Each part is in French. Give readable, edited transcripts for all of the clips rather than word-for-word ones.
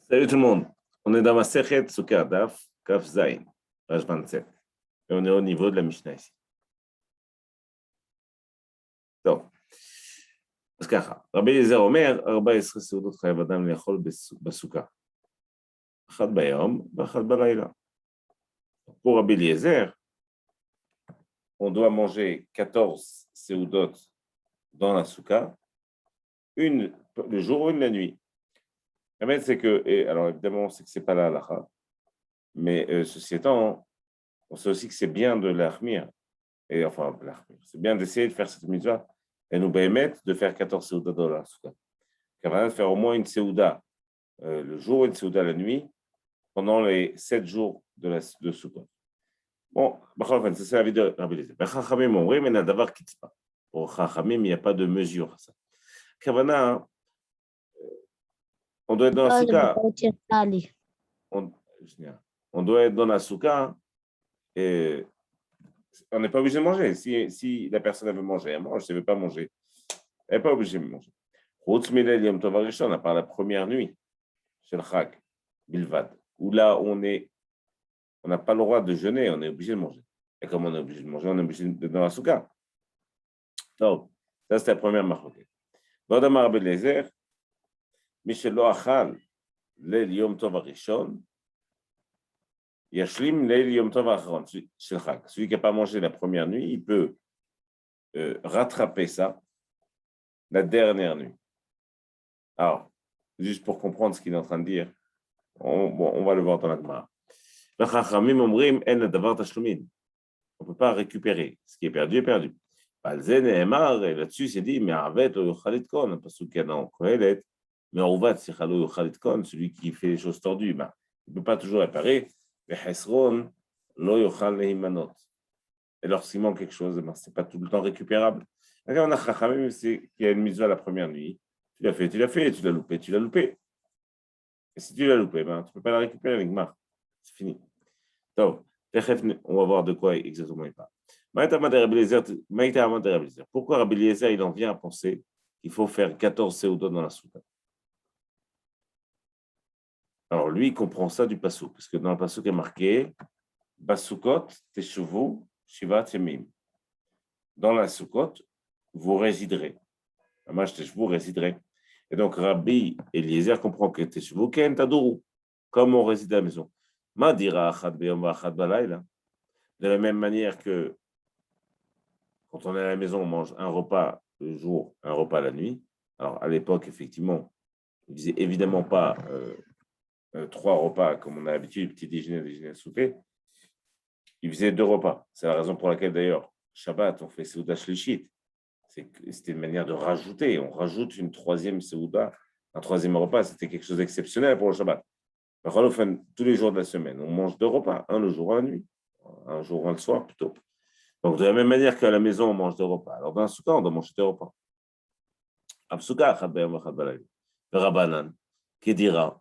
Salut tout le monde. On est dans ma Sechet Sukkah Daf, Kaf Zayin, page 27. Et on est au niveau de la Mishnah ici. Donc, אז ככה, רבי אליעזר אומר, 14 סעודות חייב אדם לאכול בסוכה. אחת ביום ואחת בלילה. Pour Rabbi Eliezer, on doit manger 14 סעודות dans la souka, une le jour, une la nuit. La même, c'est que, et alors évidemment, on sait que ce n'est pas la halakha, mais ceci étant, on sait aussi que c'est bien de l'achmir, et enfin, c'est bien d'essayer de faire cette mitzvah, et nous permettre de faire 14 seudas dans la souka. De faire au moins une seuda le jour et une seuda la nuit, pendant les 7 jours de souka. Bon, c'est ça la vie de Rabbi Eliezer. Chachamim omrim en adavar kitzpa. Pour Chachamim, il n'y a pas de mesure à ça. Kavana, on doit être dans la souka. On doit être dans la souka et on n'est pas obligé de manger. Si la personne veut manger, elle mange. Si elle ne veut pas manger, elle n'est pas obligée de manger. Chutz milel yom tov harishon, à part la première nuit, chez le Chag, Bilvad, où là, on n'a pas le droit de jeûner, on est obligé de manger. Et comme on est obligé de manger, on est obligé d'être dans la souka. Donc, ça, c'est la première marque. Vodamar Rabbi Eliezer, Mishel lo achal leil yom tov harishon, Yashlim leil yom tov haachron, shel Chag. Celui qui n'a pas mangé la première nuit, il peut rattraper ça la dernière nuit. Alors, juste pour comprendre ce qu'il est en train de dire, on va le voir dans la Gemara. On ne peut pas récupérer. Ce qui est perdu est perdu. Et là-dessus, c'est dit, mais Arvet ou Yochalitkon, parce qu'il y a dans Kohelet, mais Arvat, c'est Chalo Yochalitkon, celui qui fait les choses tordues, il ne peut pas toujours réparer. Mais Hesron, Lo Yochal Nehimanot. Et lorsqu'il manque quelque chose, ce n'est pas tout le temps récupérable. Regarde, on a Chachamim, c'est qu'il y a une mitzvah la première nuit. Tu l'as fait, tu l'as loupé. Et si tu l'as loupé, tu ne peux pas la récupérer avec Mar. C'est fini. Donc, on va voir de quoi exactement il parle. Pourquoi Rabbi Eliezer, il en vient à penser qu'il faut faire 14 seudot dans la souka? Alors, lui, il comprend ça du passouk, parce que dans le passouk est marqué Basukot, Teshuvu, Shivat Yemim. Dans la soukot, vous résiderez. Vous résiderez. Et donc, Rabbi Eliezer comprend que Teshuvu Ken Tadourou, comme on réside à la maison. Ma dira achad beyom achad balayla. De la même manière que quand on est à la maison, on mange un repas le jour, un repas la nuit. Alors, à l'époque, effectivement, il ne faisait évidemment pas 3 repas comme on a l'habitude, petit déjeuner, souper. Il faisait 2 repas. C'est la raison pour laquelle, d'ailleurs, Shabbat, on fait Seuda Shlishit. C'était une manière de rajouter. On rajoute une 3e Seuda, un 3e repas. C'était quelque chose d'exceptionnel pour le Shabbat. Tous les jours de la semaine, on mange 2 repas, un le jour, un la nuit, un jour, un le soir plutôt. Donc, de la même manière qu'à la maison, on mange 2 repas. Alors, dans un souka, on doit manger 2 repas. Absuka, Rabanan, Kedira.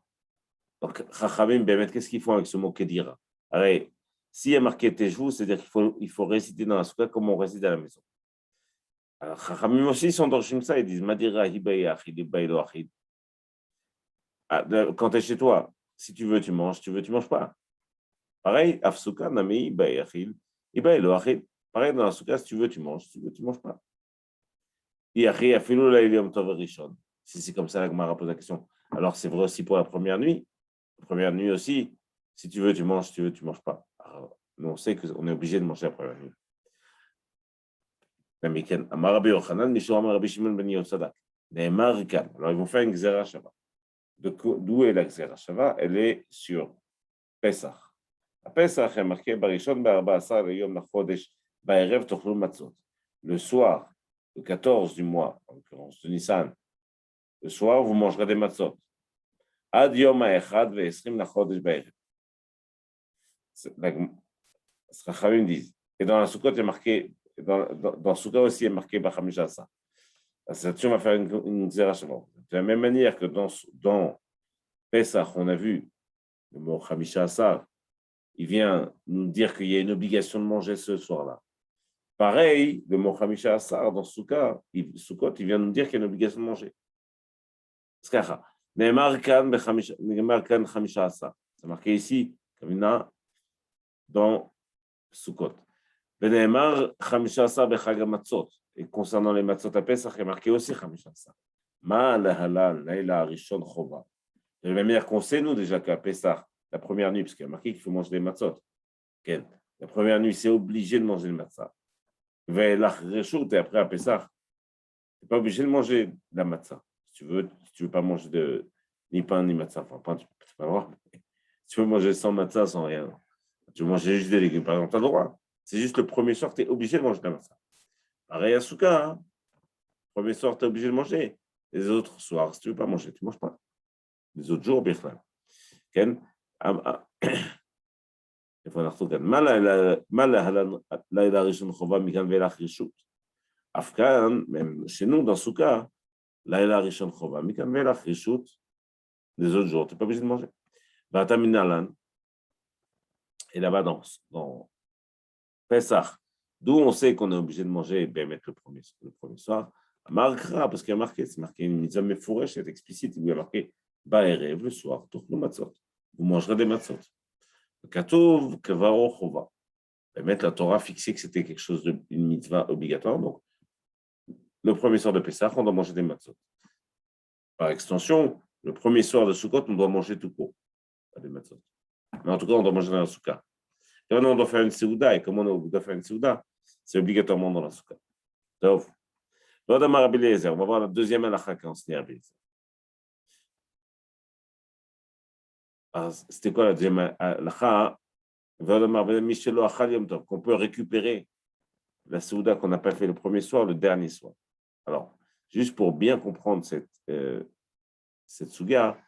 Donc, Chachamim, qu'est-ce qu'ils font avec ce mot Kedira? Alors, s'il y a marqué Tejvou, c'est-à-dire qu'il faut résider dans la souka comme on réside à la maison. Alors, Chachamim aussi, ils sont dans le Shimsa, ils disent Madira, Hibaï, Achid, Hibaï, Lo, Achid. Quand tu es chez toi, si tu veux, tu manges, si tu veux, tu ne manges pas. Pareil, Afsuka, Nami, Hibaï, Achid, Hibaï, Lo, Achid. Pareil, dans la souka, si tu veux, tu manges, si tu veux, tu ne manges pas. Si c'est comme ça, la Gemara pose la question. Alors, c'est vrai aussi pour la première nuit. La première nuit aussi, si tu veux, tu manges, si tu veux, tu ne manges pas. Alors, nous, on sait qu'on est obligé de manger la première nuit. Alors, ils vont faire une Xera Shava. D'où est la Xera Shava? Elle est sur Pesach. À Pesach est marqué Barishon Be'arba Asar Yom Lachodesh Ba'erev Tochlu Matzot. Le soir, le 14 du mois, en l'occurrence de Nissan, le soir, vous mangerez des matzot. Ad Yom Ha'echad Ve'esrim Lachodesh Ba'erev. Chachamim disent. Et dans la Soukot, il est marqué, dans Soukot aussi, il est marqué Bachamisha Asa. C'est on va faire une Xera Shava. De la même manière que dans Pesach, on a vu le mot Chamisha Asa, il vient nous dire qu'il y a une obligation de manger ce soir-là. Pareil, le mot Chamisha Asar dans Soukot, il vient nous dire qu'il y a une obligation de manger. נאמר כאן 15. C'est marqué ici, comme il y en a dans Sukkot. ונאמר 15 בחג המצות. Et concernant les matzot à Pesach, il est marqué aussi 15. מה להלן, לילה הראשון חובה. De la même manière qu'on sait, nous, déjà qu'à Pesach, la première nuit, parce qu'il y a marqué qu'il faut manger des matzot. La première nuit, c'est obligé de manger le matzah. Et après à Pesach, tu n'es pas obligé de manger la matzah. Si tu veux pas manger ni pain ni matzah, enfin, pain, tu peux pas avoir. Si tu veux manger sans matzah, sans rien, tu veux manger juste des légumes, par exemple, tu as le droit. C'est juste le premier soir, tu es obligé de manger la matzah. Pareil à Souka, hein. Le premier soir, tu es obligé de manger. Les autres soirs, si tu ne veux pas manger, tu ne manges pas. Les autres jours, bien sûr. איפה אנחנו כאן? מה לילה הראשון חובה מכאן ואילך רשות? אף כאן, שינו בסוכה, לילה הראשון חובה מכאן ואילך רשות, les autres jours, tu n'es pas obligé de manger. ואתה מנהלן, et là-bas dans Pesach, d'où on sait qu'on est obligé de manger באמת le premier soir, marquera, parce qu'il y a marqué, c'est marqué une mitzvah mefourech, c'est explicite, il y a marqué, בערב, le soir, תאכלו מצות, vous mangerez des matzot. Katov, Kavaro, Chova. Mettre la Torah fixée que c'était quelque chose une mitzvah obligatoire. Donc, le premier soir de Pessah, on doit manger des matzot. Par extension, le premier soir de Sukkot, on doit manger tout court, pas des matzot. Mais en tout cas, on doit manger dans la Soukha. Et maintenant, on doit faire une Seouda. Et comment on doit faire une Seouda? C'est obligatoirement dans la Soukha. Donc, on va voir la deuxième halakha quand on se dit Rabbi Eliezer. C'était quoi la deuxième halakha? Qu'on peut récupérer la Seouda qu'on n'a pas fait le premier soir, le dernier soir. Alors, juste pour bien comprendre cette Souga,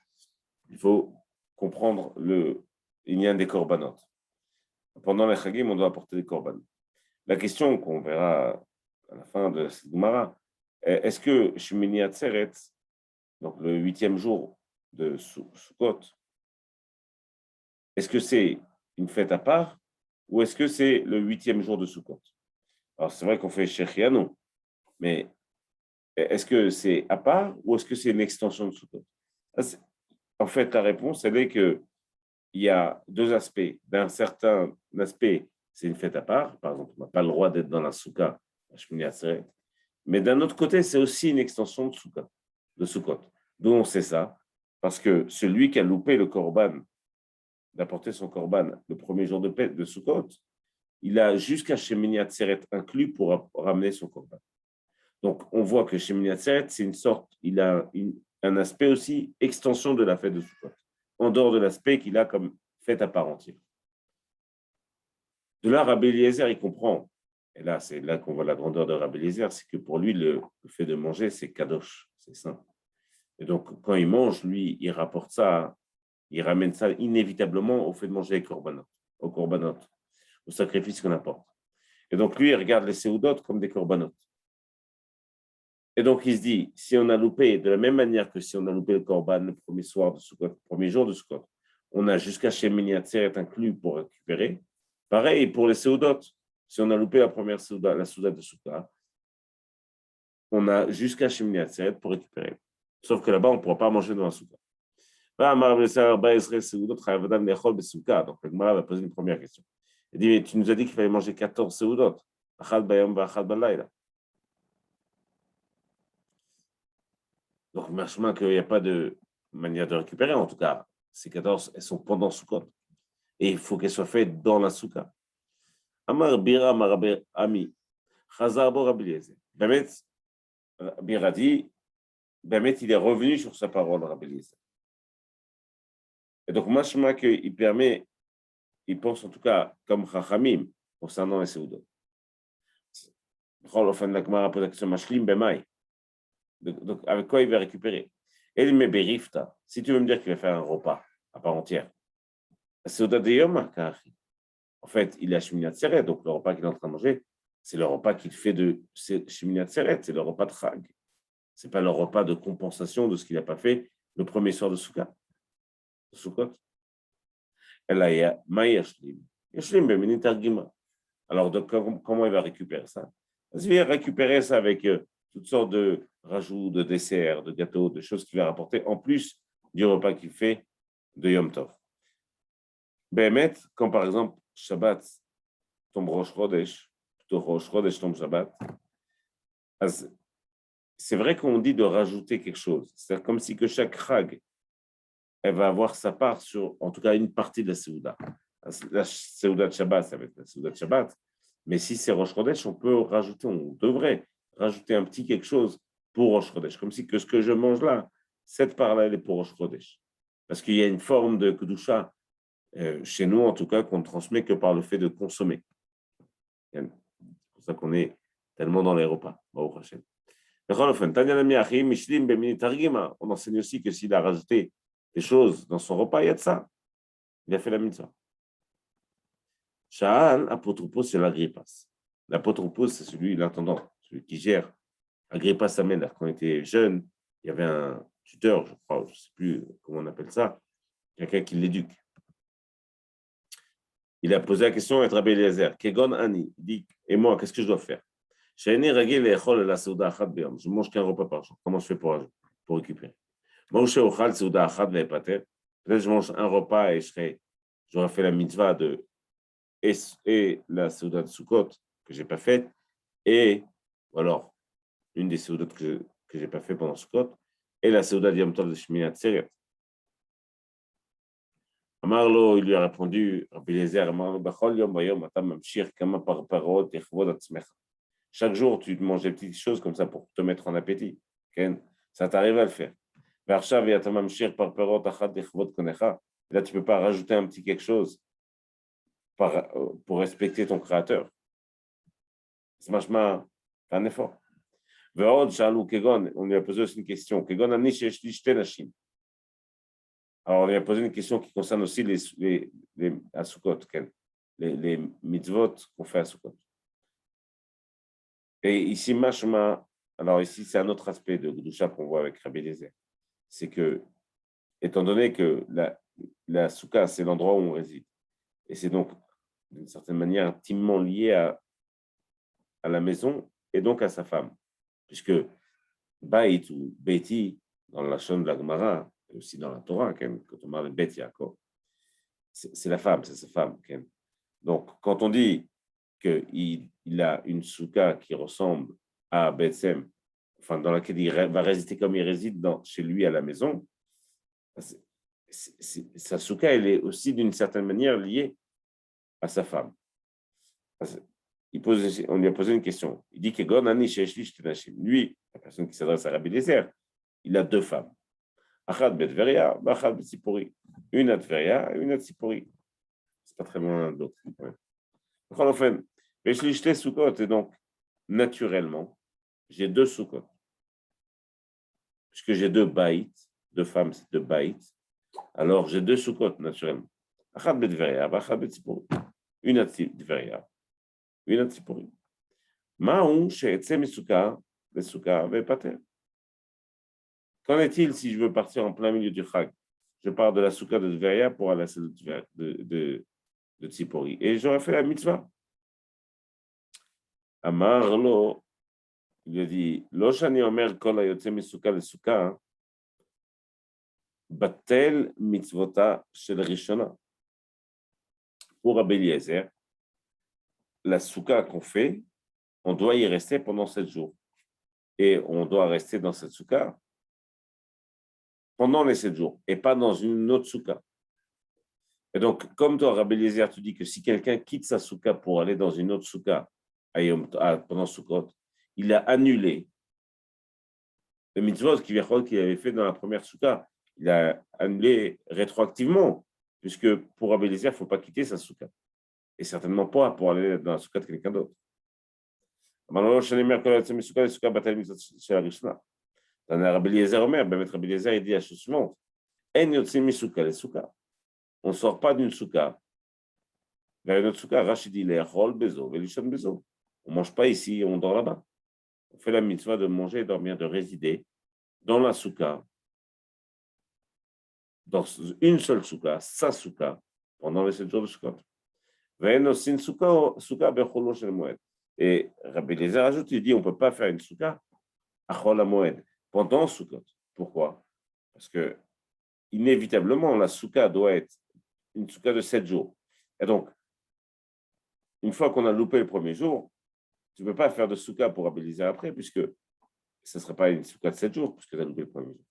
il faut comprendre il y a des korbanot. Pendant les Chagim, on doit apporter des korbanot. La question qu'on verra à la fin de cette Gemara, est-ce que Shemini Atzeret, donc le 8e jour de Sukkot, est-ce que c'est une fête à part ou est-ce que c'est le 8e jour de Sukkot? Alors, c'est vrai qu'on fait Shechianu, mais est-ce que c'est à part ou est-ce que c'est une extension de Sukkot? En fait, la réponse, elle est qu'il y a deux aspects. D'un certain aspect, c'est une fête à part. Par exemple, on n'a pas le droit d'être dans la Soukha, la Shemini Atzeret. Mais d'un autre côté, c'est aussi une extension de Sukkot. D'où on sait ça? Parce que celui qui a loupé le korban, d'apporter son korban le premier jour de Sukkot, il a jusqu'à Shemini Atzeret inclus pour ramener son korban. Donc, on voit que Shemini Atzeret, c'est une sorte, il a un aspect aussi extension de la fête de Sukkot, en dehors de l'aspect qu'il a comme fête à part entière. De là, Rabbi Eliezer, il comprend, et là, c'est là qu'on voit la grandeur de Rabbi Eliezer, c'est que pour lui, le fait de manger, c'est kadosh, c'est saint. Et donc, quand il mange, lui, il rapporte ça, il ramène ça inévitablement au fait de manger au korbanot, au sacrifice qu'on apporte. Et donc, lui, il regarde les séoudot comme des korbanot. Et donc, il se dit, si on a loupé, de la même manière que si on a loupé le korban le premier soir de Sukkot, le premier jour de Sukkot, on a jusqu'à Shemini Atzeret inclus pour récupérer. Pareil pour les séoudot. Si on a loupé la première séouda, la séouda de Sukkot, on a jusqu'à Shemini Atzeret pour récupérer. Sauf que là-bas, on ne pourra pas manger dans la Sukkot. Donc, le Gemara va poser une première question. Il dit, mais tu nous as dit qu'il fallait manger 14 séoudot. Achad bayom v'achad balayla. Donc, machement qu'il n'y a pas de manière de récupérer, en tout cas, ces 14, elles sont pendant Sukkot. Et il faut qu'elles soient faites dans la Soukha. Amar Bira, Amar Ami, Chazar Bo Rabbi Eliezer. Bemet, Bira dit, Bemet, il est revenu sur sa parole, Rabbi Eliezer. Et donc, machement qu'il permet, il pense en tout cas comme Chachamim concernant les Seoudot. Au fin de la Gemara pose la question, Mashlim Bemai. Donc, avec quoi il va récupérer? El Meberifta, si tu veux me dire qu'il va faire un repas à part entière. C'est de Yom, en fait, il est à Shemini Atzeret, donc le repas qu'il est en train de manger, c'est le repas qu'il fait de Shemini Atzeret, c'est le repas de Chag. Ce n'est pas le repas de compensation de ce qu'il n'a pas fait le premier soir de Sukkot. Alors, comment il va récupérer ça? Il va récupérer ça avec toutes sortes de rajouts, de desserts, de gâteaux, de choses qu'il va rapporter, en plus du repas qu'il fait de Yom Tov. Bémet, quand par exemple Shabbat tombe Rosh Chodesh, plutôt Rosh Chodesh tombe Shabbat, c'est vrai qu'on dit de rajouter quelque chose. C'est comme si que chaque Chag, elle va avoir sa part sur, en tout cas, une partie de la Séouda. La Séouda de Shabbat, ça va être la Séouda de Shabbat. Mais si c'est Rosh Chodesh, on peut rajouter, on devrait rajouter un petit quelque chose pour Rosh Chodesh. Comme si que ce que je mange là, cette part-là, elle est pour Rosh Chodesh. Parce qu'il y a une forme de Kedusha, chez nous en tout cas, qu'on ne transmet que par le fait de consommer. C'est pour ça qu'on est tellement dans les repas. Baruch Hashem. On enseigne aussi que s'il a rajouté des choses dans son repas, il y a de ça. Il a fait la mitzvah. Sha'al, apotropos, c'est l'agripas. L'apotropos, c'est celui, l'intendant, celui qui gère. Agrippas Amen, quand on était jeune, il y avait un tuteur, je crois, je ne sais plus comment on appelle ça, quelqu'un qui l'éduque. Il a posé la question à Rabbi Eliezer, Kegon Ani, il dit, et moi, qu'est-ce que je dois faire? Je mange qu'un repas par jour. Comment je fais pour récupérer? Peut-être je mange un repas et j'aurais fait la mitzvah de et la Seuda de Sukkot que je n'ai pas faite, et ou alors une des Seudot que je n'ai pas fait pendant Sukkot, et la Seuda de Yom Tov de Shmini Atzeret. Amarlo, il lui a répondu, Rabbi Eliezer, chaque jour, tu te manges des petites choses comme ça pour te mettre en appétit. Ça t'arrive à le faire. Là, tu ne peux pas rajouter un petit quelque chose pour respecter ton créateur. C'est un effort. On lui a posé aussi une question. Alors, on lui a posé une question qui concerne aussi les Sukkot, les mitzvot qu'on fait à Sukkot. Et ici, alors ici, c'est un autre aspect de Gdusha qu'on voit avec Rabbi Eliezer. C'est que, étant donné que la Soukha, c'est l'endroit où on réside, et c'est donc, d'une certaine manière, intimement lié à la maison et donc à sa femme. Puisque Baït ou Beti, dans la chaîne de la Gemara, et aussi dans la Torah, quand on parle de Bet Yaakov, c'est la femme, c'est sa femme. Donc, quand on dit qu'il a une soukha qui ressemble à Betsem, enfin, dans laquelle il va résider comme il réside chez lui à la maison, sa soukha, elle est aussi d'une certaine manière liée à sa femme. On lui a posé une question. Il dit que lui, la personne qui s'adresse à Rabbi Eliezer, il a deux femmes. Achad Betveria, Achad Betzipori. Une à Tveria et une à Tzipori. C'est pas très loin d'autre. Enfin, mais je l'ai Sukkot, et donc, naturellement, j'ai deux Sukkot. Puisque j'ai deux baïts, deux femmes, c'est deux baïts, alors j'ai deux Sukkot, naturellement. Achad Betveria, Achad Betzipori. Une à Tveria, une à Tzipori. Maou, She'etze Misuka, Besuka, Vepater. Qu'en est-il si je veux partir en plein milieu du Chag? Je pars de la Souka de Tveria pour aller à celle de Tzipori. Et j'aurais fait la mitzvah. Amar lo, il a dit, lo shani omer kol hayotze misuka le souka, batel mitzvota shel rishona. Pour Rabbi Eliezer, la souka qu'on fait, on doit y rester pendant 7 jours. Et on doit rester dans cette souka pendant les 7 jours, et pas dans une autre souka. Et donc, comme toi, Rabbi Eliezer, tu dis que si quelqu'un quitte sa souka pour aller dans une autre souka pendant Sukkot, il a annulé le mitzvot qu'il avait fait dans la première souka. Il a annulé rétroactivement, puisque pour Rabbi Eliezer, il ne faut pas quitter sa souka. Et certainement pas pour aller dans la souka de quelqu'un d'autre. Rabbi Eliezer Omer, Rabbi Eliezer, il dit la chose suivante. On ne sort pas d'une souka vers une autre souka. Rachid dit, on ne mange pas ici, on dort là-bas. On fait la mitzvah de manger et dormir, de résider dans la souka, dans une seule souka, sa souka, pendant les 7 jours de Sukkot. Et Rabbi Eliezer ajoute, il dit, on ne peut pas faire une souka à Chol HaMoed pendant Sukkot. Pourquoi? Parce que inévitablement, la souka doit être une souka de 7 jours. Et donc, une fois qu'on a loupé le premier jour, tu ne peux pas faire de souka pour Rabbi Eliezer après, puisque ce ne serait pas une souka de 7 jours, puisque tu as loupé le premier jour.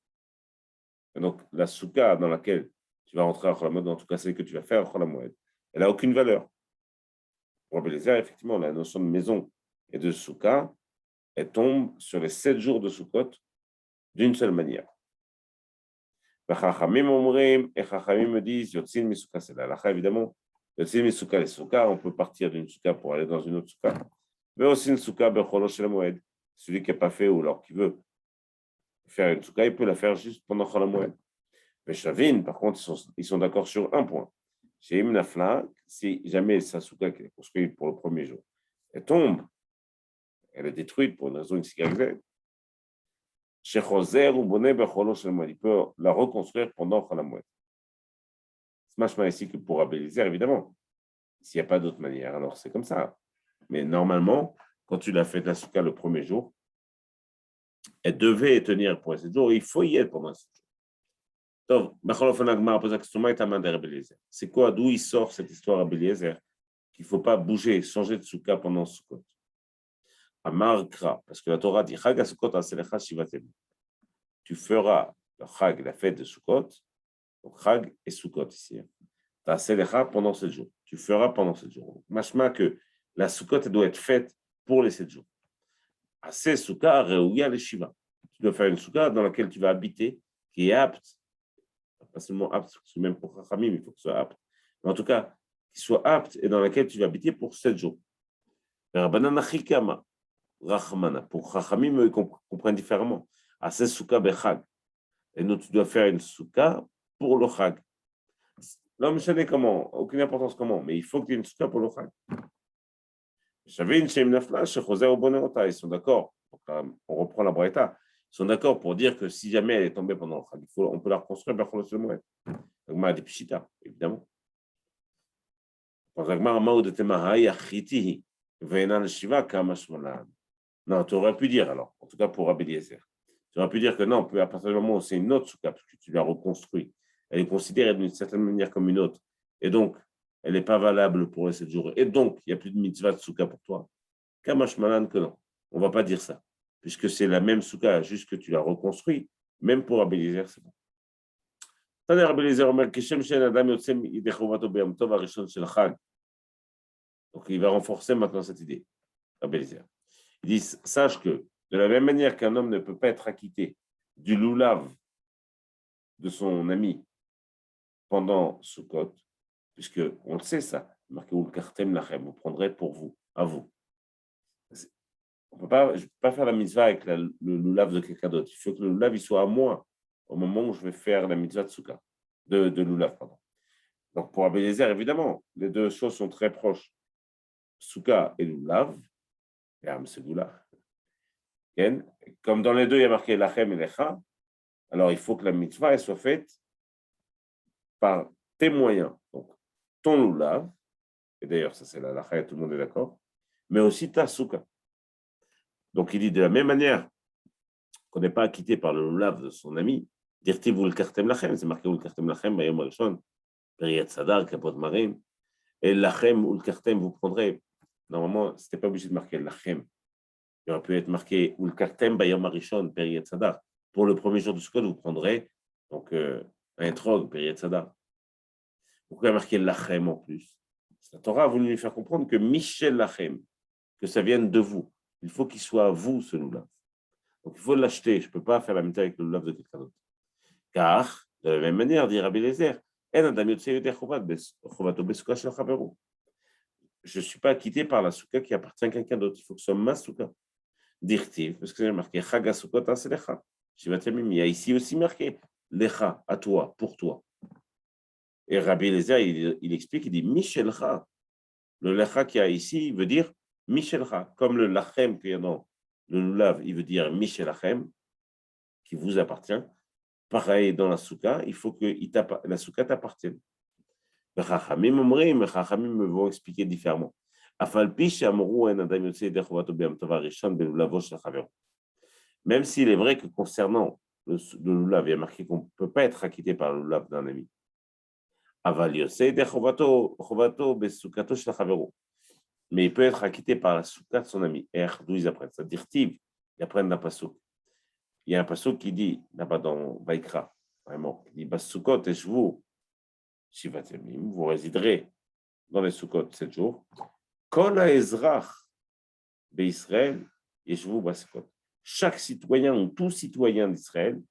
Et donc, la souka dans laquelle tu vas rentrer à Chol Hamoed, en tout cas celle que tu vas faire à Chol Hamoed, elle n'a aucune valeur. Pour Rabbi Eliezer, effectivement, la notion de maison et de souka, elle tombe sur les 7 jours de Sukkot d'une seule manière. Les Chachamim omrim, et Chachamim me disent, Yotzin Misuka, c'est la halakha, évidemment. Yotzin Misuka, les souka, on peut partir d'une souka pour aller dans une autre souka. Mais aussi une souka, Becholo Shel Moed. Celui qui n'a pas fait ou alors qui veut faire une souka, il peut la faire juste pendant Chol Moed. Mais Shavin, par contre, ils sont d'accord sur un point. Chez Im Nafla, si jamais sa souka qui est construite pour le premier jour, elle tombe, elle est détruite pour une raison X, Y, Z, chez Choser ou Bonnet Becholo Shel Moed, il peut la reconstruire pendant Chol Moed. C'est machement ici que pour Rabbi Eliezer, évidemment. S'il n'y a pas d'autre manière, alors c'est comme ça. Mais normalement, quand tu l'as fait la souka le premier jour, elle devait tenir pour 7 jours, il faut y être pendant 7 jours. Donc, c'est quoi, d'où il sort cette histoire à Rabbi Eliezer qu'il ne faut pas bouger, changer de souka pendant Sukkot. Amar Kra, parce que la Torah dit Chag Sukkot aselecha shivatem. Tu feras le Chag, la fête de Sukkot, donc Chag et Sukkot ici. Ta Selecha pendant 7 jours. Tu feras pendant 7 jours. Machma que la Sukkot doit être faite pour les 7 jours. Assez Sukkah Reouya le Shiva. Tu dois faire une Sukkah dans laquelle tu vas habiter, qui est apte, pas seulement apte, parce que même pour Chachamim, il faut que ce soit apte. Mais en tout cas, qui soit apte et dans laquelle tu vas habiter pour 7 jours. Rabbanan Chikama, Rachmana. Pour Chachamim, ils comprennent différemment. Assez Sukkah Bechag. Et nous, tu dois faire une Sukkah pour le Chag. Non, mais je sais comment, aucune importance comment, mais il faut que tu aies une souka pour le Chag. J'avais une chez Nafla, chez José au Bonneota, ils sont d'accord. On reprend la Braïta. Ils sont d'accord pour dire que si jamais elle est tombée pendant le Chag, on peut la reconstruire vers le Moed. Agma des Pishita, évidemment. Agma Amaou de Temahai, Achitihi, Venan Shiva, Kamashmalan. Non, tu aurais pu dire alors, en tout cas pour Rabbi Eliezer. Tu aurais pu dire que non, à partir du moment où c'est une autre souka, parce que tu l'as reconstruite, elle est considérée d'une certaine manière comme une autre, et donc elle n'est pas valable pour les 7 jours, et donc il n'y a plus de mitzvah de souka pour toi. Kamash malan que non, on ne va pas dire ça, puisque c'est la même souka, juste que tu l'as reconstruit, même pour Rabbi Eliezer, c'est bon. Rabbi Eliezer Omer, Keshem Shen Adam Yotzem Idechovato Be'am Tov Arishon Shel Chag. Donc il va renforcer maintenant cette idée, Rabbi Eliezer. Ils disent, sache que de la même manière qu'un homme ne peut pas être acquitté du loulav de son ami pendant Sukkot, puisque on le sait ça, marqué ou le kartem lachem, vous prendrez pour vous, à vous. Je ne peux pas faire la mitzvah avec le loulav de quelqu'un d'autre. Il faut que le loulav il soit à moi au moment où je vais faire la mitzvah de Sukkot, de loulav, pardon. Donc pour Rabbi Eliezer, évidemment, les deux choses sont très proches. Sukkot et loulav, c'est loulav. Comme dans les deux, il y a marqué lachem et lecha, alors il faut que la mitzvah elle soit faite par tes moyens. Donc, ton loulav, et d'ailleurs, ça c'est la lacha, tout le monde est d'accord, mais aussi ta souka. Donc, il dit de la même manière qu'on n'est pas acquitté par le loulav de son ami, dire-t-il vous le kartem lachem, c'est marqué vous le kartem lachem, bayom arishon, periyat sadar, kapot marim, et lachem ou le kartem, vous prendrez, normalement, ce n'était pas obligé de marquer lachem. Il aurait pu être marqué ou le kartem, bayom arishon, periyat sadar. Pour le premier jour de Sukkot, vous prendrez donc, un trog, periyat sadar. Pourquoi il y a marqué lachem en plus? La Torah a voulu lui faire comprendre que Michel lachem, que ça vienne de vous. Il faut qu'il soit à vous, ce loulav. Donc, il faut l'acheter. Je ne peux pas faire la mitzvah avec le loulav de quelqu'un d'autre. Car, de la même manière, dit Rabbi Eliezer, je ne suis pas acquitté par la souka qui appartient à quelqu'un d'autre. Il faut que ce soit ma souka. Dirtiv, parce que c'est marqué Chaga Sukkot Aselecha. Il y a ici aussi marqué Lecha, à toi, pour toi. Et Rabbi Eliezer, il explique, il dit Michelcha. Le lecha qu'il y a ici, il veut dire Michelcha. Comme le lachem qu'il y a dans le lulav, il veut dire Michelachem, qui vous appartient. Pareil, dans la souka, il faut que la souka t'appartienne. Les Chachamim me vont expliquer différemment. Même s'il est vrai que concernant le lulav. Il y a marqué qu'on ne peut pas être acquitté par le lulav d'un ami. Aval yosei de chovato besukato shel chavero. Mais il peut être acquitté par la souka de son ami. Et d'où ils apprennent ça? Dirtiv, ils apprennent d'un pasuk. Il y a un pasuk qui dit, là-bas dans Vaikra, vraiment, qui dit Basukot et Shvu, Shivat Yamim, vous résiderez dans les Sukkot 7 jours. Kol ha'ezrach be'Israël, Yeshvu Basukot. Chaque citoyen ou tout citoyen d'Israël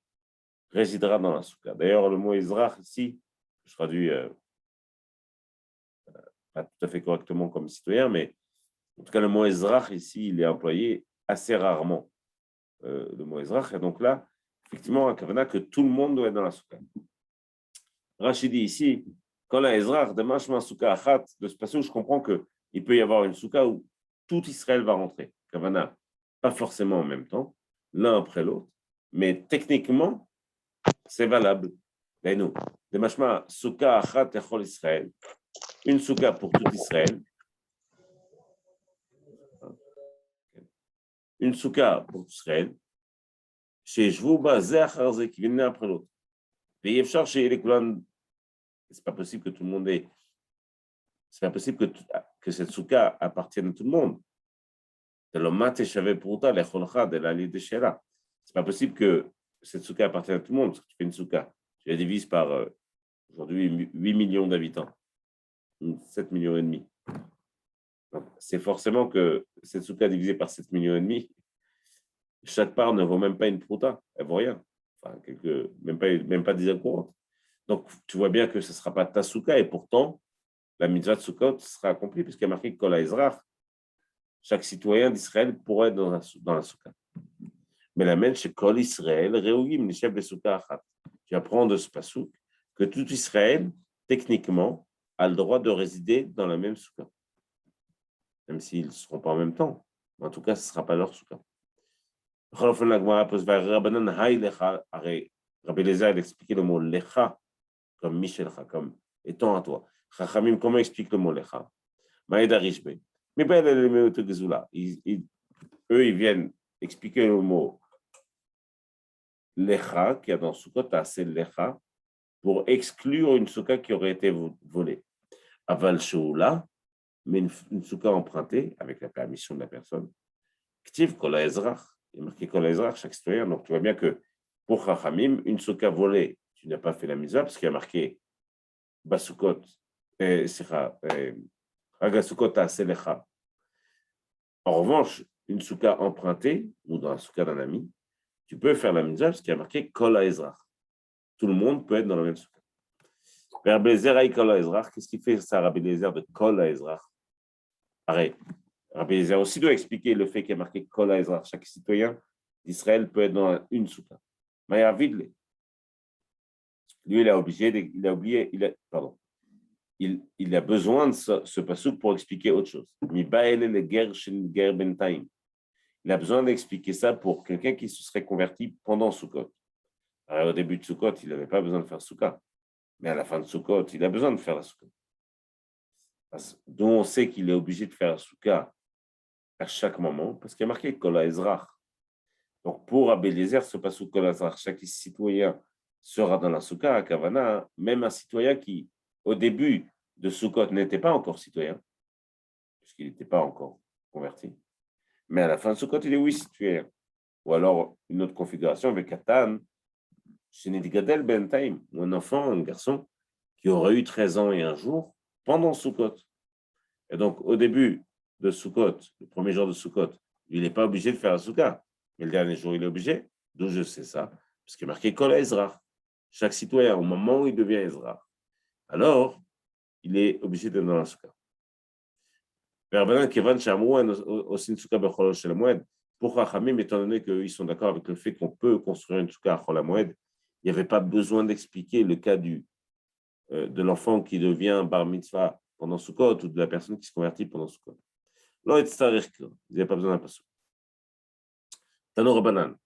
résidera dans la souka. D'ailleurs, le mot Ezrach ici, je traduis pas tout à fait correctement comme citoyen, mais en tout cas, le mot Ezrach ici, il est employé assez rarement. Le mot Ezrach. Et donc là, effectivement, à Kavana, que tout le monde doit être dans la souka. Rachid dit ici, quand la Ezrach, de Mashma Souka Achat, de ce passage, je comprends qu'il peut y avoir une souka où tout Israël va rentrer. Kavana, pas forcément en même temps, l'un après l'autre, mais techniquement, c'est valable. Mais nous, de Mashma Souka Achat Echol Israël, une souka pour tout Israël, une souka pour tout Israël, chez Jvouba Zéacharze, qui vient l'un après l'autre. Et Yefchar chez les Koulan, c'est pas possible que tout le monde ait. C'est pas possible que cette souka appartienne à tout le monde. C'est pas possible que cette souka appartienne à tout le monde, parce que tu fais une souka. Tu la divises par aujourd'hui 8 millions d'habitants, 7 millions et demi. Donc, c'est forcément que cette souka divisée par 7 millions et demi, chaque part ne vaut même pas une prouta, elle vaut rien. Enfin, même pas 10 courantes. Donc, tu vois bien que ce ne sera pas ta souka, et pourtant, la mitzvah de Sukkot sera accomplie, puisqu'il y a marqué que Kol ha'ezrach, chaque citoyen d'Israël pourrait être dans la souka. Mais la même chez Kol Israël, Reugim, les chefs de souka achat. Tu apprends de ce pasouk que tout Israël, techniquement, a le droit de résider dans la même souka. Même s'ils ne seront pas en même temps. En tout cas, ce ne sera pas leur souka. Rabbi Eliezer expliquait le mot lecha comme Michelcha, comme étant à toi. Chachamim, comment explique le mot lecha? Maïda Rishbe. Mais ben, eux, ils viennent expliquer le mot lecha, qui a dans Sukkot, c'est lecha, pour exclure une souka qui aurait été volée. Aval Shoula, mais une souka empruntée, avec la permission de la personne. Ktiv Kol ha'ezrach. Il est marqué Kol ha'ezrach, chaque citoyen. Donc, tu vois bien que pour Chachamim, une souka volée, tu n'as pas fait la mitzvah, parce qu'il y a marqué Basukot, Ragasukot Aselecha. En revanche, une souka empruntée, ou dans la souka d'un ami, tu peux faire la mitzvah, parce qu'il y a marqué Kol ha'ezrach. Tout le monde peut être dans la même souka. Rabbi Eliezer aïe Kol ha'ezrach. Qu'est-ce qui fait ça, Rabbi Eliezer, de Kol ha'ezrach? Pareil. Rabbi Eliezer aussi doit expliquer le fait qu'il y a marqué Kol ha'ezrach. Chaque citoyen d'Israël peut être dans une souka. Maya Vidle. Lui, il a besoin de ce passouk pour expliquer autre chose. Il a besoin d'expliquer ça pour quelqu'un qui se serait converti pendant Sukkot. Alors, au début de Sukkot, il n'avait pas besoin de faire Sukkah. Mais à la fin de Sukkot, il a besoin de faire la Sukkah. D'où on sait qu'il est obligé de faire la Sukkah à chaque moment, parce qu'il y a marqué Kol ha'ezrach. Donc, pour Rabbi Eliezer, ce passouk Kol ha'ezrach, chaque citoyen sera dans la Sukkah à Kavana, même un citoyen qui, au début de Sukkot, n'était pas encore citoyen, puisqu'il n'était pas encore converti. Mais à la fin de Sukkot, il est oui citoyen. Ou alors, une autre configuration avec Katan, chez Nedigadel Ben Taim, un enfant, un garçon, qui aurait eu 13 ans et un jour pendant Sukkot. Et donc, au début de Sukkot, le premier jour de Sukkot, il n'est pas obligé de faire la Sukkah. Mais le dernier jour, il est obligé. D'où je sais ça? Parce qu'il est marqué Kol ha'ezrach. Chaque citoyen, au moment où il devient Ezra, alors, il est obligé d'être dans la Sukkah. Pour Chachamim, étant donné qu'ils sont d'accord avec le fait qu'on peut construire une Sukkah à Chol HaMoed, il n'y avait pas besoin d'expliquer le cas de l'enfant qui devient Bar Mitzvah pendant Sukkot ou de la personne qui se convertit pendant Sukkot. Là, il n'y a pas besoin d'un passage. Tano Rabbanan,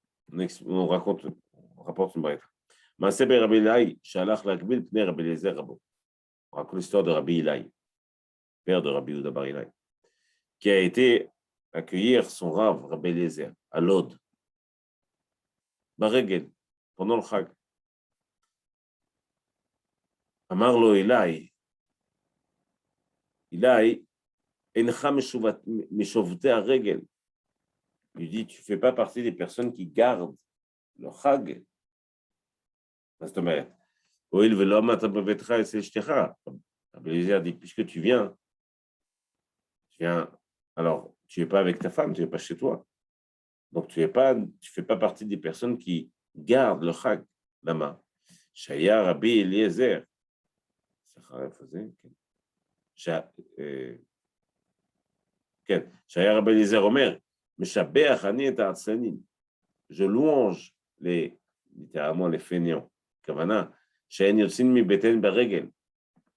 on rapporte une brève. Maaseh Rabbi Ilai, Shalach Lakbil Pnei Rabbi Eliezer Rabo. On raconte l'histoire de Rabbi Ilai, père de Rabbi Yehuda bar Ilai, qui a été accueillir son Rav, Rabbi Eliezer, à Lod. Baregel, pendant le Chag. Amarlo Elai, Encha Meshovte à Regel. Il lui dit, tu ne fais pas partie des personnes qui gardent le Chag. זאת אומרת, הואיל ולא עמדת בביתך אצל אשתך, רבי אליעזר dit, puisque tu viens, alors tu n'es pas avec ta femme, tu n'es pas chez toi. Donc tu fais pas partie des personnes qui gardent le Chag là-bas. Shaya Rabbi Eliezer, Shaya Rabbi Eliezer Omer, Meshabeach ani et ha'atzlanim. Je louange littéralement les fainéants. Kavana, She'en yotzin mi beten beregel,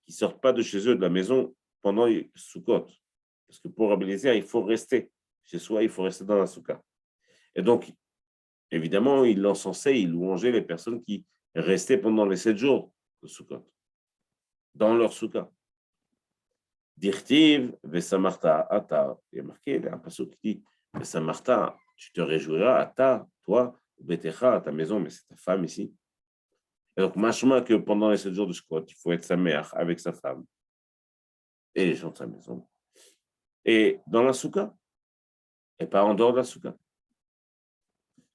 qui sortent pas de chez eux, de la maison, pendant Sukkot. Parce que pour Rabbi Eliezer, il faut rester chez soi, il faut rester dans la soukha. Et donc, évidemment, il encensait, il louangeait les personnes qui restaient pendant les 7 jours de Sukkot, dans leur soukha. Dirtiv, Vesamarta, Ata. Il y a marqué, il y a un passage qui dit, Vesamarta, tu te réjouiras, Ata, toi, Betecha, à ta maison, mais c'est ta femme ici. Et donc, machma que pendant les 7 jours de Sukkot, il faut être sa mère avec sa femme et les gens de sa maison. Et dans la soukha, et pas en dehors de la soukha.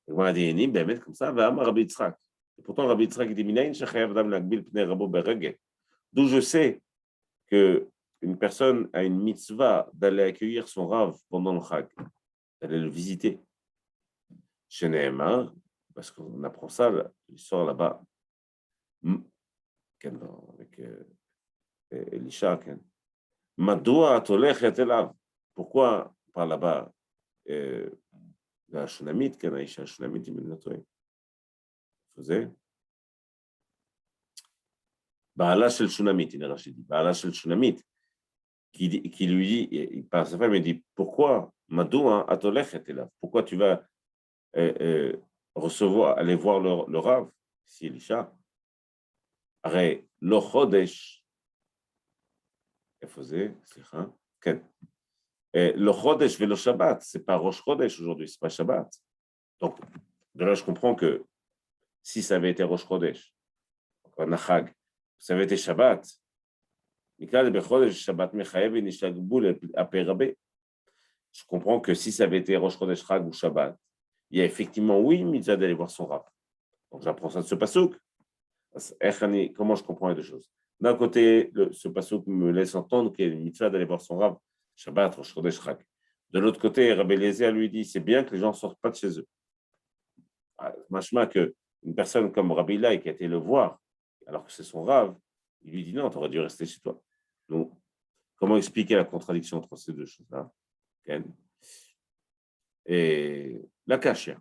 Et voilà des énigmes, ben, comme ça, va Rabbi Yitzhak. Et pourtant, Rabbi Yitzhak dit, Minayin shechayav adam lagbil pnei rabo beregel. D'où je sais qu'une personne a une mitzvah d'aller accueillir son rav pendant le Chag, d'aller le visiter. Chez Nehemar, parce qu'on apprend ça, l'histoire là-bas, avec Elisha. Madoua atolech et elav. Pourquoi par là-bas la Shunamite, Aïcha Shunamite, il faisait Baala shel Shunamite, il a dit Baala shel Shunamite, qui lui dit, il parle à sa femme, il dit pourquoi Madoua atolech et elav. Pourquoi tu vas recevoir, aller voir le Rav, si Elisha, Arrête, le Chodesh, il faisait, le Chodesh et le Shabbat, c'est pas Rosh Chodesh aujourd'hui, c'est pas Shabbat. Donc, de là, je comprends que si ça avait été Rosh Chodesh, un Chag, ça avait été Shabbat, je comprends que si ça avait été Rosh Chodesh, Chag ou Shabbat, il y a effectivement, oui, mitzvah d'aller voir son Rav. Donc, j'apprends ça de ce passouk. Comment je comprends les deux choses? D'un côté, ce passouk me laisse entendre qu'il y a une mitzvah d'aller voir son Rav, Shabbat, Rosh Chodesh, Chag. De l'autre côté, Rabbi Eliezer lui dit, c'est bien que les gens ne sortent pas de chez eux. Machma qu'une personne comme Rabbi Eliezer qui a été le voir, alors que c'est son Rav, il lui dit non, tu aurais dû rester chez toi. Donc, comment expliquer la contradiction entre ces deux choses-là? Et la kashia.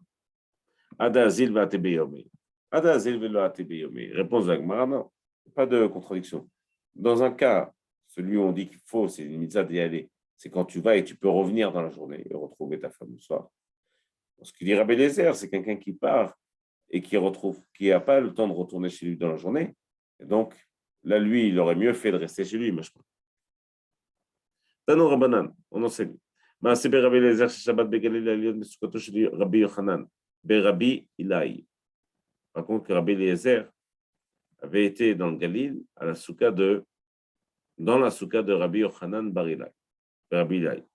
Ada azil va tebeyome. Ada azil velo atebeyome. Réponse de Gemara, non, pas de contradiction. Dans un cas, celui où on dit qu'il faut, c'est une mitzvah d'y aller, c'est quand tu vas et tu peux revenir dans la journée et retrouver ta femme le soir. Ce qu'il dit Rabbi Eliezer, c'est quelqu'un qui part et qui n'a pas le temps de retourner chez lui dans la journée. Et donc, là, lui, il aurait mieux fait de rester chez lui, mais je crois. Tano Rabbanan, on enseigne. Maaseh Rabbi Eliezer, Shabbat Begalil Alion, Mesukoto Sheli Rabbi Yochanan, Rabbi Ilai. Par contre, que Rabbi Eliezer avait été dans le Galil, dans la soukha de Rabbi Yochanan Bar Ilai, Rabbi Ilai.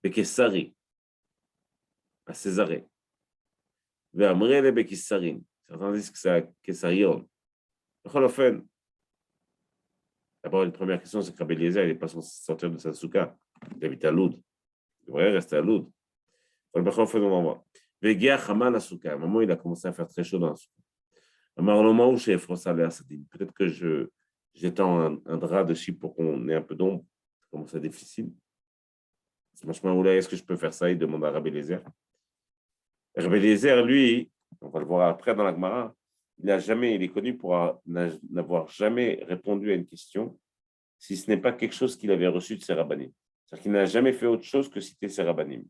Bekessari, à Césarée. Ve'amrele Bekissarin. Certains disent que c'est à Kessarion. D'abord, une première question, c'est que Rabbi Eliezer, il n'est pas censé sortir de sa soukha. Il habite à Loud. Il devrait rester à Loud. On va voir. Vegia Haman la soukha. À un moment, il a commencé à faire très chaud dans la soukha. Peut-être que j'étends un drap dessus pour qu'on ait un peu d'ombre. Ça commence à être difficile. Est-ce que je peux faire ça? Il demande à Rabbi Eliezer. Rabbi Eliezer, lui, on va le voir après dans la Gemara, il est connu pour n'avoir jamais répondu à une question si ce n'est pas quelque chose qu'il avait reçu de ses rabbanim. C'est-à-dire qu'il n'a jamais fait autre chose que citer ses rabbanim.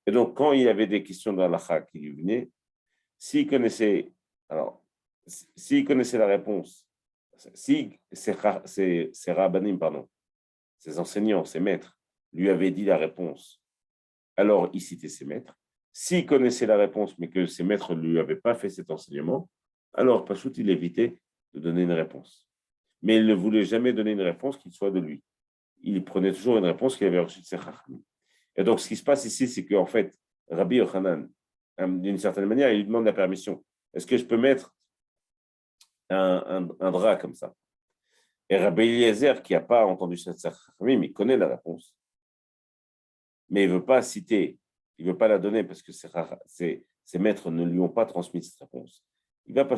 Et donc, quand il y avait des questions dans l'Alacha qui lui venaient, s'il connaissait la réponse, si ses rabbanim, ses enseignants, ses maîtres, lui avaient dit la réponse, alors il citait ses maîtres. S'il connaissait la réponse, mais que ses maîtres ne lui avaient pas fait cet enseignement, alors Pachout, il évitait de donner une réponse. Mais il ne voulait jamais donner une réponse qui soit de lui. Il prenait toujours une réponse qu'il avait reçue de ses chachamim. Et donc, ce qui se passe ici, c'est qu'en fait, Rabbi Yochanan, d'une certaine manière, il lui demande la permission. Est-ce que je peux mettre un drap comme ça? Et Rabbi Eliezer, qui n'a pas entendu cette chachamim, il connaît la réponse. Mais il ne veut pas citer, il ne veut pas la donner parce que ses maîtres ne lui ont pas transmis cette réponse. Il va pas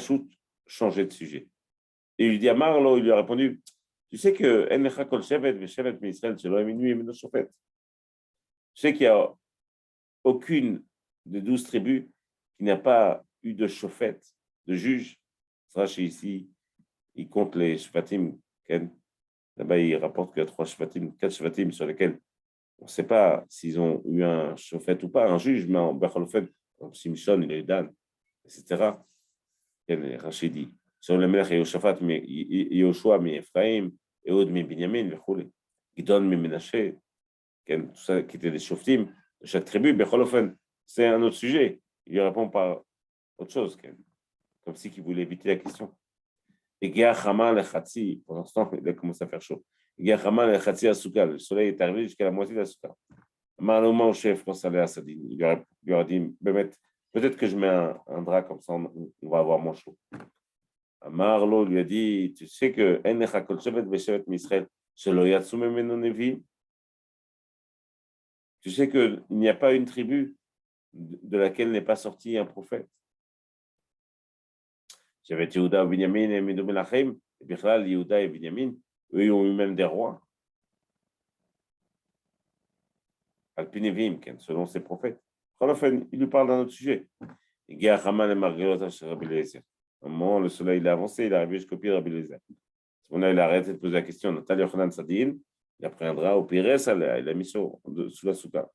changer de sujet. Et il lui dit à Marlo, il lui a répondu, tu sais que tu sais qu'il n'y a aucune des 12 tribus qui n'a pas eu de chauffette, de juge. Rashi ici, il compte les shvatim. Là-bas, il rapporte qu'il y a 3 shvatim, 4 shvatim sur lesquels on ne sait pas s'ils ont eu un chauffette ou pas, un juge, mais en Bechalofen, comme Simchon, il est Dan, etc. Rashi dit, sur le Melech Yehoshaphat, Yehoshua, mi Ephraim, Ehud, mi Binyamin, Gidon, mi Menaché, tout ça qui étaient des shoftim de chaque tribu, Bechalofen, c'est un autre sujet. Il lui répond par autre chose, comme si il voulait éviter la question. Et Géachama le Khatsi, pour l'instant, il a commencé à faire chaud. Géachama le Khatsi à Souka, le soleil est arrivé jusqu'à la moitié de la Souka. Malheureusement, au chef, quand ça allait à Sadine, il lui aurait dit peut-être que je mets un drap comme ça, on va avoir moins chaud. Marlo lui a dit tu sais que Enecha Kol Shevet Veshevet Misraël, Shelo Yatsu Memenu Nevi. Tu sais qu'il n'y a pas une tribu de laquelle n'est pas sorti un prophète. J'avais Yehuda, Binyamin et Midou Melachem, et Bichlal, Yehuda et Binyamin, eux, ils ont eu même des rois. Alpinevim, selon ces prophètes. Il lui parle d'un autre sujet. Il y a Haman et Marguerite chez Rabbi Eliezer. À un moment, le soleil il a avancé, il est arrivé jusqu'au pied de Rabbi Eliezer. À ce moment-là, il a arrêté de poser la question. Nathalie Yochanan Sadin, il a pris un drap au pire, il a mis sous la souka.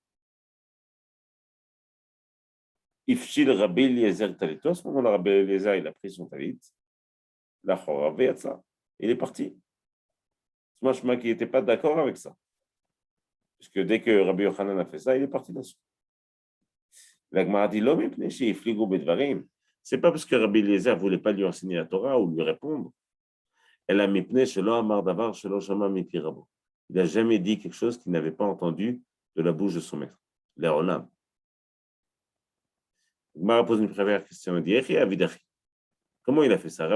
Ifshil Rabbi Eliezer Talito. À ce moment-là, Rabbi Eliezer, il a pris son talit. La Choravé, ça. Il est parti. Moi, je qui n'était pas d'accord avec ça. Parce que dès que Rabbi Yochanan a fait ça, il est parti là-dessus. La Gemara dit l'homme est chez Ifligo Bedvarim. C'est pas parce que Rabbi Eliezer ne voulait pas lui enseigner la Torah ou lui répondre. Elle a mipné chez l'Amar Davar, chez l'Oshama Mipirabo. Il n'a jamais dit quelque chose qu'il n'avait pas entendu de la bouche de son maître. L'Olam. Gemara pose une première question. Il dit comment il a fait ça?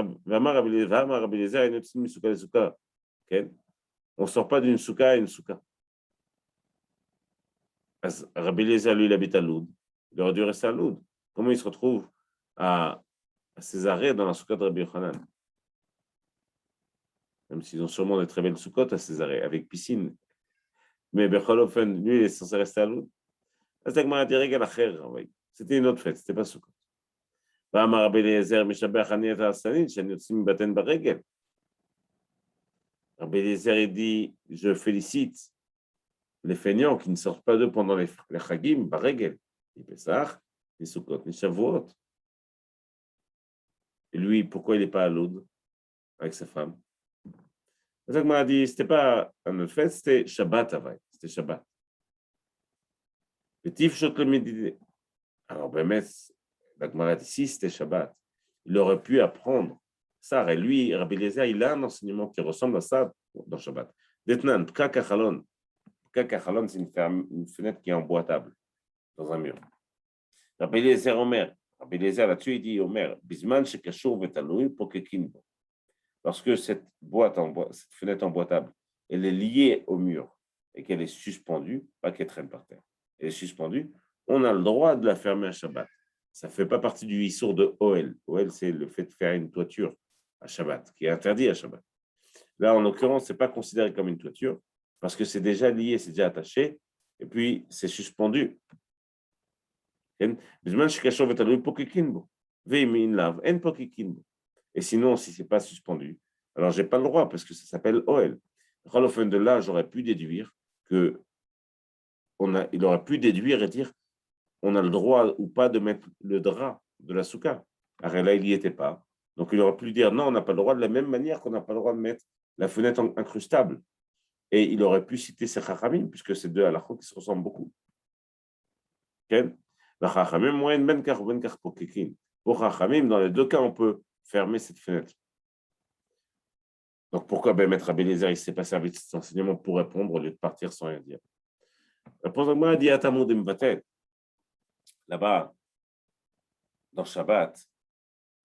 On ne sort pas d'une souka à une souka. Rabbi Eliezer, lui, il habite à Loud. Il aurait dû rester à Loud. Comment il se retrouve à Césarée dans la souka de Rabbi Yochanan? Même s'ils ont sûrement des très belles soukottes à Césarée, avec piscine. Mais Becholofen, lui, il est censé rester à Loud. C'était une autre fête, c'était pas Sukkot. Rabbi Eliezer il dit, je félicite les feignants qui ne sortent pas d'eux pendant les Chagim, Baregel, les Pessah, les Sukkot, les Shavuot. Et lui, pourquoi il n'est pas à Loud avec sa femme? Ça m'a dit, c'était pas un autre fête, c'était Shabbat Havai, c'était Shabbat. Alors, ben, la Gemara dit, si c'était Shabbat, il aurait pu apprendre ça. Et lui, Rabbi Eliezer, il a un enseignement qui ressemble à ça dans Shabbat. Detnan, Pkakachalon. Pkakachalon, c'est une fenêtre qui est emboîtable dans un mur. Rabbi Eliezer Omer. Rabbi Eliezer, là-dessus, il dit Omer, Bisman shekashur vetanoui pokekinbo. Lorsque cette fenêtre emboîtable, elle est liée au mur et qu'elle est suspendue, pas qu'elle traîne par terre, elle est suspendue, on a le droit de la fermer à Shabbat. Ça ne fait pas partie du issour de Oel. Oel, c'est le fait de faire une toiture à Shabbat, qui est interdit à Shabbat. Là, en l'occurrence, ce n'est pas considéré comme une toiture, parce que c'est déjà lié, c'est déjà attaché, et puis c'est suspendu. Et sinon, si ce n'est pas suspendu, alors je n'ai pas le droit, parce que ça s'appelle Oel. De là, j'aurais pu déduire il aurait pu déduire et dire on a le droit ou pas de mettre le drap de la souka. Alors là, il n'y était pas. Donc, il aurait pu dire non, on n'a pas le droit de la même manière qu'on n'a pas le droit de mettre la fenêtre incrustable. Et il aurait pu citer ses chachamim, puisque c'est deux halachot qui se ressemblent beaucoup. Okay? Pour Chachamim, dans les deux cas, on peut fermer cette fenêtre. Donc, pourquoi Maître Rabbi Eliezer, il ne s'est pas servi de cet enseignement pour répondre au lieu de partir sans rien dire? Réponse de moi, dit Atamud Mvatel. Là-bas, dans Shabbat,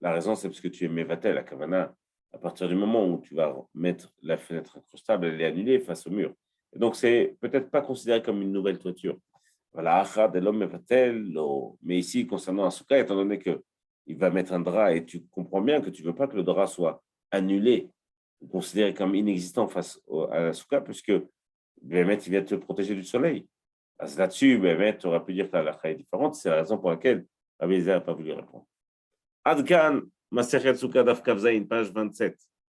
la raison, c'est parce que tu es Mevatel, la Kavana. À partir du moment où tu vas mettre la fenêtre incrustable, elle est annulée face au mur. Et donc, c'est peut-être pas considéré comme une nouvelle toiture. Voilà, Achad Elom Mevatel. Mais ici, concernant un souka, étant donné qu'il va mettre un drap et tu comprends bien que tu ne veux pas que le drap soit annulé, considéré comme inexistant face à la souka, puisque Bémet, il vient te protéger du soleil. Là-dessus, Bémet, tu aurais pu dire que la halakha est différente. C'est la raison pour laquelle Rabbi Eliezer n'a pas voulu répondre. Adkan, Masechet Souka Daf Kaf Zayin, page 27.